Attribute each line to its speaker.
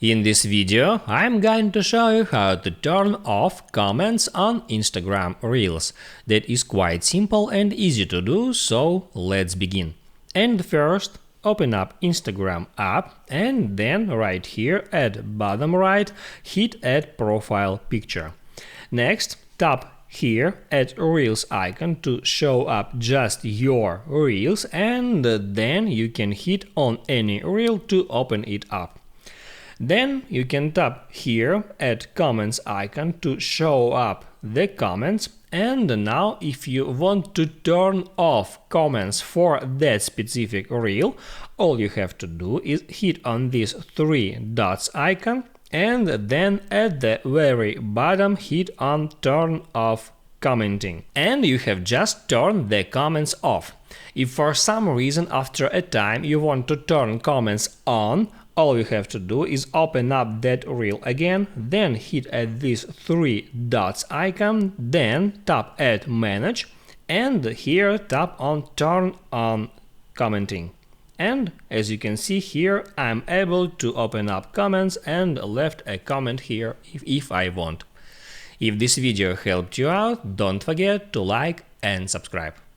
Speaker 1: In this video, I'm going to show you how to turn off comments on Instagram Reels. That is quite simple and easy to do, so let's begin. And first, open up Instagram app and then right here at bottom right, hit Add Profile Picture. Next, tap here at Reels icon to show up just your Reels, and then you can hit on any Reel to open it up. Then you can tap here at comments icon to show up the comments, and now if you want to turn off comments for that specific reel, all you have to do is hit on this three dots icon and then at the very bottom hit on turn off commenting, and you have just turned the comments off. If for some reason after a time you want to turn comments on, all you have to do is open up that reel again, then hit at this three dots icon, then tap at manage, and here tap on turn on commenting. And as you can see here, I'm able to open up comments and left a comment here if I want. If this video helped you out, don't forget to like and subscribe.